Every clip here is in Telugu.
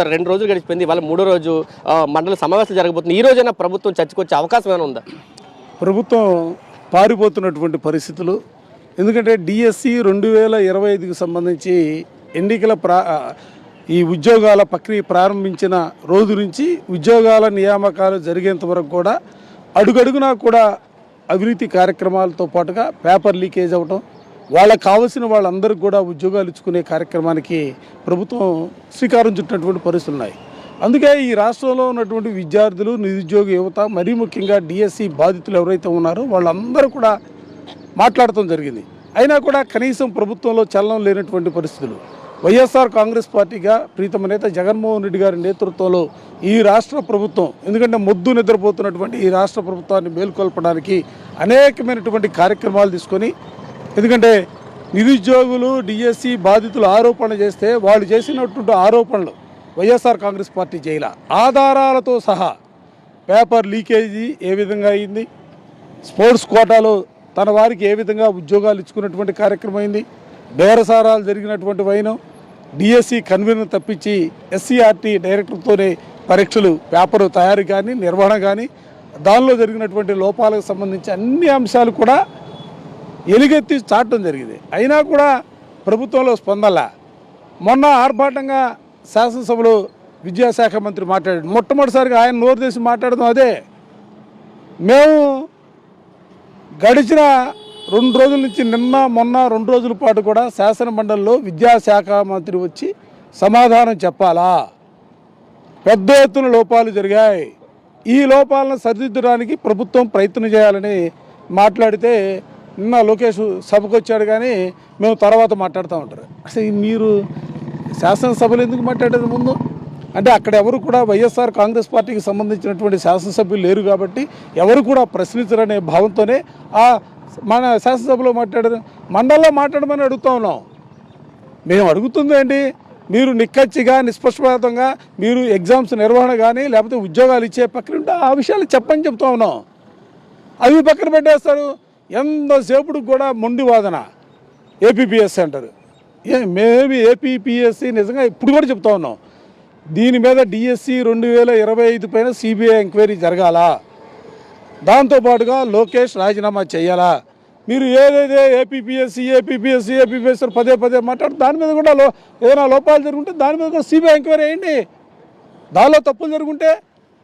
2 రోజులు గడిచిపోయింది. ఇవాళ 3వ రోజు మండల సమావేశం జరగబోతుంది. ఈ రోజైనా ప్రభుత్వం చర్చకు వచ్చే అవకాశం ఏమైనా ఉందా? ప్రభుత్వం పారిపోతున్నటువంటి పరిస్థితులు. ఎందుకంటే డిఎస్సి 2025కి సంబంధించి ఎన్నికల ఈ ఉద్యోగాల ప్రక్రియ ప్రారంభించిన రోజు నుంచి ఉద్యోగాల నియామకాలు జరిగేంత వరకు కూడా అడుగడుగునా కూడా అవినీతి కార్యక్రమాలతో పాటుగా పేపర్ లీకేజ్ అవ్వటం, వాళ్ళకు కావలసిన వాళ్ళందరికీ కూడా ఉద్యోగాలు ఇచ్చుకునే కార్యక్రమానికి ప్రభుత్వం శ్రీకారం చుట్టినటువంటి పరిస్థితులు ఉన్నాయి. అందుకే ఈ రాష్ట్రంలో ఉన్నటువంటి విద్యార్థులు, నిరుద్యోగ యువత, మరీ ముఖ్యంగా డిఎస్సి బాధితులు ఎవరైతే ఉన్నారో వాళ్ళందరూ కూడా మాట్లాడటం జరిగింది. అయినా కూడా కనీసం ప్రభుత్వంలో చలనం లేనటువంటి పరిస్థితులు. వైఎస్ఆర్ కాంగ్రెస్ పార్టీగా ప్రీతమ నేత జగన్మోహన్ రెడ్డి గారి నేతృత్వంలో ఈ రాష్ట్ర ప్రభుత్వం, ఎందుకంటే మొద్దు నిద్రపోతున్నటువంటి ఈ రాష్ట్ర ప్రభుత్వాన్ని మేల్కొల్పడానికి అనేకమైనటువంటి కార్యక్రమాలు తీసుకొని, ఎందుకంటే నిరుద్యోగులు డిఎస్సి బాధితులు ఆరోపణ చేస్తే వాళ్ళు చేసినటువంటి ఆరోపణలు వైఎస్ఆర్ కాంగ్రెస్ పార్టీ చేయాల ఆధారాలతో సహా పేపర్ లీకేజీ ఏ విధంగా అయింది, స్పోర్ట్స్ కోటాలో తన వారికి ఏ విధంగా ఉద్యోగాలు ఇచ్చుకున్నటువంటి కార్యక్రమం అయింది, బేరసారాలు జరిగినటువంటి వైనం, డిఎస్సి కన్వీనర్ తప్పించి ఎస్సీఆర్టీ డైరెక్టర్తోనే పరీక్షలు పేపరు తయారీ కానీ నిర్వహణ కానీ దానిలో జరిగినటువంటి లోపాలకు సంబంధించి అన్ని అంశాలు కూడా ఎలుగెత్తి చాటడం జరిగింది. అయినా కూడా ప్రభుత్వంలో స్పందన. మొన్న ఆర్భాటంగా శాసనసభలో విద్యాశాఖ మంత్రి మాట్లాడాడు. మొట్టమొదటిసారిగా ఆయన నోరు తీసి మాట్లాడదాం అదే. మేము గడిచిన 2 రోజుల నుంచి నిన్న మొన్న 2 రోజుల పాటు కూడా శాసన మండలిలో విద్యాశాఖ మంత్రి వచ్చి సమాధానం చెప్పాలా, పెద్ద ఎత్తున లోపాలు జరిగాయి, ఈ లోపాలను సరిదిద్దడానికి ప్రభుత్వం ప్రయత్నం చేయాలని మాట్లాడితే నిన్న లోకేష్ సభకు వచ్చాడు కానీ మేము తర్వాత మాట్లాడుతూ ఉంటారు. అసలు మీరు శాసనసభలు ఎందుకు మాట్లాడేది ముందు? అంటే అక్కడ ఎవరు కూడా వైఎస్ఆర్ కాంగ్రెస్ పార్టీకి సంబంధించినటువంటి శాసనసభ్యులు లేరు కాబట్టి ఎవరు కూడా ప్రశ్నించరనే భావంతోనే మన శాసనసభలో మాట్లాడారు. మండలంలో మాట్లాడమని అడుగుతూ ఉన్నాం. మేము అడుగుతుంది ఏంటి, మీరు నిక్కచ్చిగా నిష్పక్షపాతంగా మీరు ఎగ్జామ్స్ నిర్వహణ కానీ లేకపోతే ఉద్యోగాలు ఇచ్చే పక్కన ఉంటే ఆ విషయాలు చెప్పని చెప్తా ఉన్నాం. అవి పక్కన పెట్టేస్తారు. ఎంతసేపుడు కూడా మొండి వాదన. ఏపీపీఎస్సీ అంటారు. మేమేమి ఏపీపీఎస్సీ నిజంగా ఇప్పుడు కూడా చెప్తా ఉన్నాం. దీని మీద డిఎస్సి 2025 పైన సిబిఐ ఎంక్వైరీ జరగాల, దాంతోపాటుగా లోకేష్ రాజీనామా చేయాలా. మీరు ఏదైతే ఏపీపీఎస్సీ పదే మాట్లాడు దాని మీద కూడా ఏదైనా లోపాలు జరుగుంటే దాని మీద కూడా సిబిఐ ఎంక్వైరీ వేయండి. దానిలో తప్పులు జరుగుంటే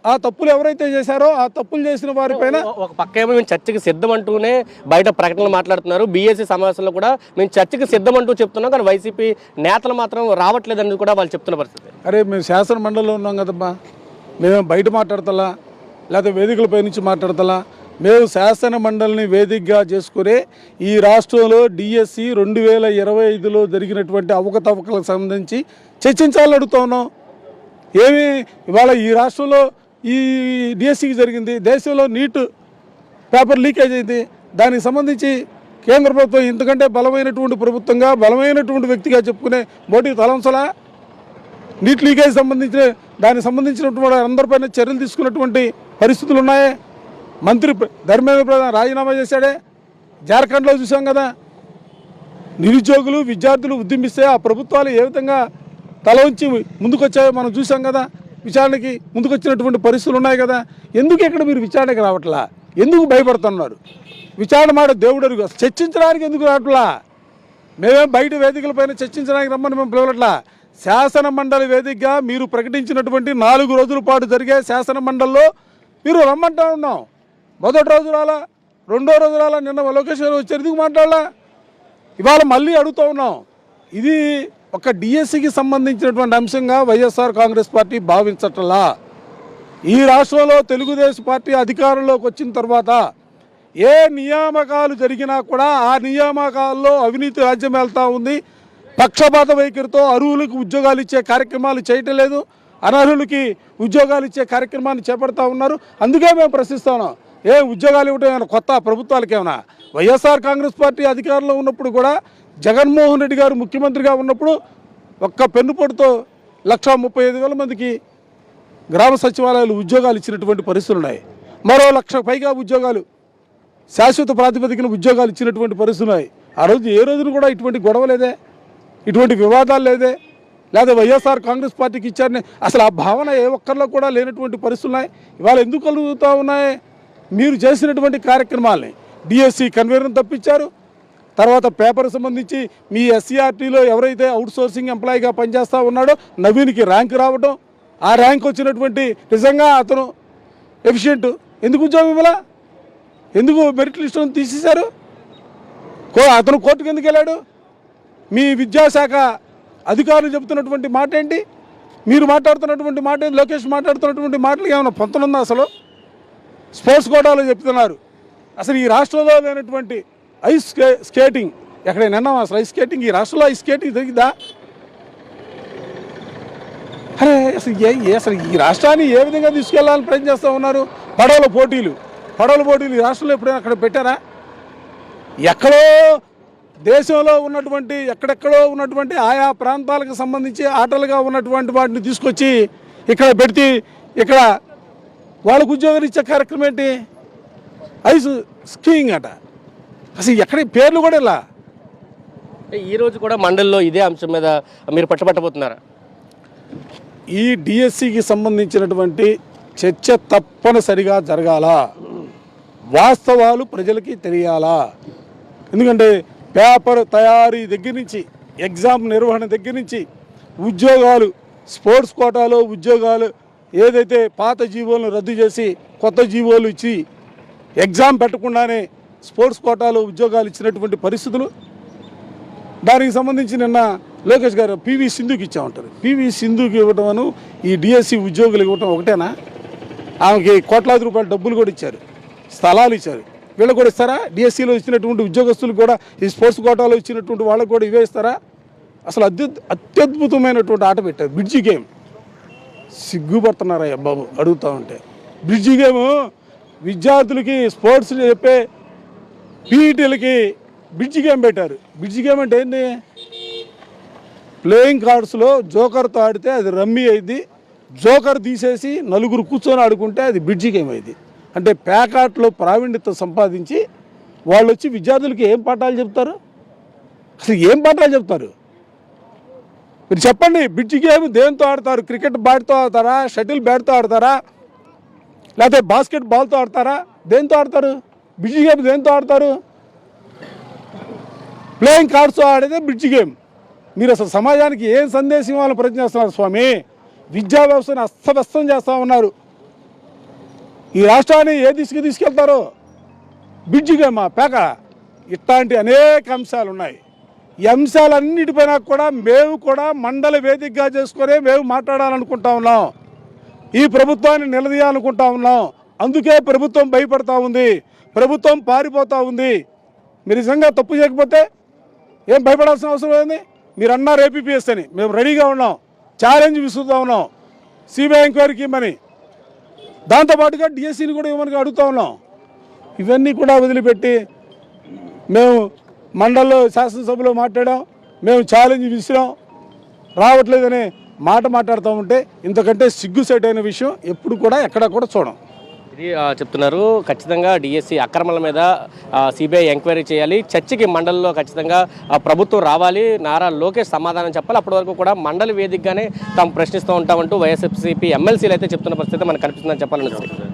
ఆ తప్పులు ఎవరైతే చేశారో ఆ తప్పులు చేసిన వారిపైన ఒక పక్క ఏమో మేము చర్చకి సిద్ధం అంటూనే బయట ప్రకటనలు మాట్లాడుతున్నారు. బీఎస్సీ సమావేశంలో కూడా మేము చర్చకి సిద్ధం అంటూ చెప్తున్నాం, కానీ వైసీపీ నేతలు మాత్రం రావట్లేదు అనేది కూడా వాళ్ళు చెప్తున్న పరిస్థితి. అరే మేము శాసన మండలిలో ఉన్నాం కదమ్మా, మేమేం బయట మాట్లాడతలా లేకపోతే వేదికలపై నుంచి మాట్లాడతలా. మేము శాసన మండలిని వేదికగా చేసుకునే ఈ రాష్ట్రంలో డిఎస్సి 2025లో జరిగినటువంటి అవకతవకలకు సంబంధించి చర్చించాలని అడుగుతా ఉన్నాం. ఏమి ఇవాళ ఈ రాష్ట్రంలో ఈ డిఎస్సికి జరిగింది, దేశంలో నీట్ పేపర్ లీకేజ్ అయింది, దానికి సంబంధించి కేంద్ర ప్రభుత్వం ఇంతకంటే బలమైనటువంటి ప్రభుత్వంగా బలమైనటువంటి వ్యక్తిగా చెప్పుకునే మోడీ తలంసలా నీట్ లీకేజ్ సంబంధించిన దానికి సంబంధించినటువంటి అందరిపైన చర్యలు తీసుకున్నటువంటి పరిస్థితులు ఉన్నాయే. మంత్రి ధర్మేంద్ర ప్రధాన్ రాజీనామా చేశాడే. జార్ఖండ్లో చూసాం కదా, నిరుద్యోగులు విద్యార్థులు ఉద్యమిస్తే ఆ ప్రభుత్వాలు ఏ విధంగా తల ఉంచి ముందుకొచ్చాయో మనం చూసాం కదా. విచారణకి ముందుకొచ్చినటువంటి పరిస్థితులు ఉన్నాయి కదా. ఎందుకు ఇక్కడ మీరు విచారణకి రావట్లా? ఎందుకు భయపడుతున్నారు? విచారణ మాట దేవుడు చర్చించడానికి ఎందుకు రావట్లా? మేమేం బయట వేదికలపైన చర్చించడానికి రమ్మని మేము పిలవట్లా. శాసన మండలి వేదికగా మీరు ప్రకటించినటువంటి 4 రోజుల పాటు జరిగే శాసన మండలిలో మీరు రమ్మంటా ఉన్నాం. మొదటి రోజు రాలా, 2వ రోజు రాలా, నిన్న లోకేష్ గారు వచ్చి ఎందుకు మాట్లాడాలా? ఇవాళ మళ్ళీ అడుగుతూ ఉన్నాం. ఇది ఒక డిఎస్సికి సంబంధించినటువంటి అంశంగా వైఎస్ఆర్ కాంగ్రెస్ పార్టీ భావించట్లా. ఈ రాష్ట్రంలో తెలుగుదేశం పార్టీ అధికారంలోకి వచ్చిన తర్వాత ఏ నియామకాలు జరిగినా కూడా ఆ నియామకాల్లో అవినీతి రాజ్యం వెళ్తూ ఉంది. పక్షపాత వైఖరితో అర్హులకు ఉద్యోగాలు ఇచ్చే కార్యక్రమాలు చేయటం లేదు, అనర్హులకి ఉద్యోగాలు ఇచ్చే కార్యక్రమాన్ని చేపడతా ఉన్నారు. అందుకే మేము ప్రశ్నిస్తా ఉన్నాం. ఉద్యోగాలు ఇవ్వడం ఏమైనా కొత్త ప్రభుత్వాలకు? ఏమైనా వైఎస్ఆర్ కాంగ్రెస్ పార్టీ అధికారంలో ఉన్నప్పుడు కూడా జగన్మోహన్ రెడ్డి గారు ముఖ్యమంత్రిగా ఉన్నప్పుడు ఒక్క పెన్నుపోటుతో 135,000 మందికి గ్రామ సచివాలయాలు ఉద్యోగాలు ఇచ్చినటువంటి పరిస్థితులు ఉన్నాయి. మరో 1,00,000 పైగా ఉద్యోగాలు శాశ్వత ప్రాతిపదికన ఉద్యోగాలు ఇచ్చినటువంటి పరిస్థితులు ఉన్నాయి. ఆ రోజు ఏ రోజున కూడా ఇటువంటి గొడవ లేదే, ఇటువంటి వివాదాలు లేదే. లేదా వైఎస్ఆర్ కాంగ్రెస్ పార్టీకి ఇచ్చారని అసలు ఆ భావన ఏ ఒక్కరిలో కూడా లేనటువంటి పరిస్థితులు ఉన్నాయి. ఇవాళ ఎందుకు కలుగుతూ ఉన్నాయి? మీరు చేసినటువంటి కార్యక్రమాలని డిఎస్సి కన్వీనర్ని తప్పించారు. తర్వాత పేపర్ సంబంధించి మీ ఎస్సీఆర్టీలో ఎవరైతే అవుట్ సోర్సింగ్ ఎంప్లాయీగా పనిచేస్తూ ఉన్నాడో నవీన్కి ర్యాంక్ రావడం, ఆ ర్యాంక్ వచ్చినటువంటి నిజంగా అతను ఎఫిషియెంట్, ఎందుకు ఉద్యోగం ఇవ్వాల? ఎందుకు మెరిట్ లిస్టును తీసేశారు? అతను కోర్టుకు ఎందుకు వెళ్ళాడు? మీ విద్యాశాఖ అధికారులు చెబుతున్నటువంటి మాట ఏంటి? మీరు మాట్లాడుతున్నటువంటి మాట ఏంటి? లోకేష్ మాట్లాడుతున్నటువంటి మాటలు ఏమైనా పొంతనుందా? అసలు స్పోర్ట్స్ కోటాలో చెప్తున్నారు. అసలు ఈ రాష్ట్రంలో లేనటువంటి ఐస్ స్కేటింగ్ ఎక్కడైనా విన్నాం? అసలు ఐస్ స్కేటింగ్ ఈ రాష్ట్రంలో ఐస్ స్కేటింగ్ జరిగిందా? అరే అసలు ఈ రాష్ట్రాన్ని ఏ విధంగా తీసుకెళ్లాలని ప్రయత్నం చేస్తూ ఉన్నారు? పడవల పోటీలు ఈ రాష్ట్రంలో ఎప్పుడైనా అక్కడ పెట్టారా? ఎక్కడో దేశంలో ఉన్నటువంటి ఎక్కడెక్కడో ఉన్నటువంటి ఆయా ప్రాంతాలకు సంబంధించి ఆటలుగా ఉన్నటువంటి వాటిని తీసుకొచ్చి ఇక్కడ పెడితే ఇక్కడ వాళ్ళకు ఉద్యోగాలు ఇచ్చే కార్యక్రమం ఏంటి? ఐస్ స్కీయింగ్ అట. అసలు ఎక్కడ పేర్లు కూడా ఇలా. ఈరోజు కూడా మండలిలో ఇదే అంశం మీద మీరు పట్టుబట్టబోతున్నారా? ఈ డిఎస్సికి సంబంధించినటువంటి చర్చ తప్పనిసరిగా జరగాల, వాస్తవాలు ప్రజలకి తెలియాలా. ఎందుకంటే పేపర్ తయారీ దగ్గర నుంచి ఎగ్జామ్ నిర్వహణ దగ్గర నుంచి ఉద్యోగాలు, స్పోర్ట్స్ కోటాలో ఉద్యోగాలు ఏదైతే పాత జీవోలను రద్దు చేసి కొత్త జీవోలు ఇచ్చి ఎగ్జామ్ పెట్టకుండానే స్పోర్ట్స్ కోటాలో ఉద్యోగాలు ఇచ్చినటువంటి పరిస్థితులు, దానికి సంబంధించి నిన్న లోకేష్ గారు పివి సింధుకి ఇచ్చామంటారు. పివి సింధుకి ఇవ్వటం ఈ డిఎస్సి ఉద్యోగులు ఇవ్వటం ఒకటేనా? ఆమెకి కోట్లాది రూపాయల డబ్బులు కూడా ఇచ్చారు, స్థలాలు ఇచ్చారు. వీళ్ళు కూడా ఇస్తారా? డిఎస్సిలో ఇచ్చినటువంటి ఉద్యోగస్తులు కూడా ఈ స్పోర్ట్స్ కోటాలో ఇచ్చినటువంటి వాళ్ళకు కూడా ఇవే ఇస్తారా? అసలు అత్యద్భుతమైనటువంటి ఆట పెట్టారు, బ్రిడ్జి గేమ్. సిగ్గుపడుతున్నారా బాబు అడుగుతూ ఉంటే? బ్రిడ్జి గేమ్ విద్యార్థులకి స్పోర్ట్స్ చెప్పే పీఈటీలకి బ్రిడ్జి గేమ్ పెట్టారు. బ్రిడ్జి గేమ్ అంటే ఏంటి? ప్లేయింగ్ కార్డ్స్లో జోకర్తో ఆడితే అది రమ్మీ అయింది, జోకర్ తీసేసి నలుగురు కూర్చొని ఆడుకుంటే అది బ్రిడ్జి గేమ్ అయింది. అంటే ప్యాకాట్లో ప్రావీణ్యత సంపాదించి వాళ్ళు వచ్చి విద్యార్థులకి ఏం పాఠాలు చెప్తారు? అసలు ఏం పాఠాలు చెప్తారు మీరు చెప్పండి? బ్రిడ్జి గేమ్ దేంతో ఆడతారు? క్రికెట్ బ్యాట్తో ఆడతారా? షటిల్ బ్యాట్తో ఆడతారా? లేకపోతే బాస్కెట్ బాల్తో ఆడతారా? దేంతో ఆడతారు? బ్రిడ్జి గేమ్ దేంతో ఆడతారు? ప్లేయింగ్ కార్డ్స్తో ఆడేదే బ్రిడ్జి గేమ్. మీరు అసలు సమాజానికి ఏం సందేశం ఇవ్వాలని ప్రయత్నం చేస్తున్నారు స్వామి? విద్యా వ్యవస్థను అస్తవ్యస్తం చేస్తూ ఉన్నారు. ఈ రాష్ట్రాన్ని ఏ దిశగా తీసుకెళ్తారో? బ్రిడ్జి గేమా, పేక, ఇట్లాంటి అనేక అంశాలు ఉన్నాయి. ఈ అంశాలన్నిటిపైన మేము కూడా మండల వేదికగా చేసుకొని మేము మాట్లాడాలనుకుంటా ఉన్నాం. ఈ ప్రభుత్వాన్ని నిలదీయాలనుకుంటా ఉన్నాం. అందుకే ప్రభుత్వం భయపడతా ఉంది, ప్రభుత్వం పారిపోతూ ఉంది. మీరు నిజంగా తప్పు చేయకపోతే ఏం భయపడాల్సిన అవసరం ఏంది? మీరు అన్నారు ఏపీపీఎస్ అని, మేము రెడీగా ఉన్నాం, ఛాలెంజ్ విసురుతూ ఉన్నాం, సిబిఐ ఎంక్వైరీకి ఇవ్వమని, దాంతోపాటుగా డిఎస్సిని కూడా ఇవ్వమని అడుగుతూ ఉన్నాం. ఇవన్నీ కూడా వదిలిపెట్టి మేము మండలిలో శాసనసభలో మాట్లాడాం, మేము ఛాలెంజ్ విసిరాం, రావట్లేదనే మాట మాట్లాడుతూ ఉంటే ఇంతకంటే సిగ్గుసేటైన విషయం ఎప్పుడు కూడా ఎక్కడా కూడా చూడం. ఇది చెప్తున్నారు. ఖచ్చితంగా డిఎస్సి అక్రమాల మీద సిబిఐ ఎంక్వైరీ చేయాలి, చర్చకి మండలిలో ఖచ్చితంగా ప్రభుత్వం రావాలి, నారా లోకేష్ సమాధానం చెప్పాలి. అప్పటి వరకు కూడా మండలి వేదికగానే తాము ప్రశ్నిస్తూ ఉంటామంటూ వైఎస్ఆర్సీపీ ఎమ్మెల్సీలు అయితే చెప్తున్న పరిస్థితి మనకు కనిపిస్తుందని చెప్పాలని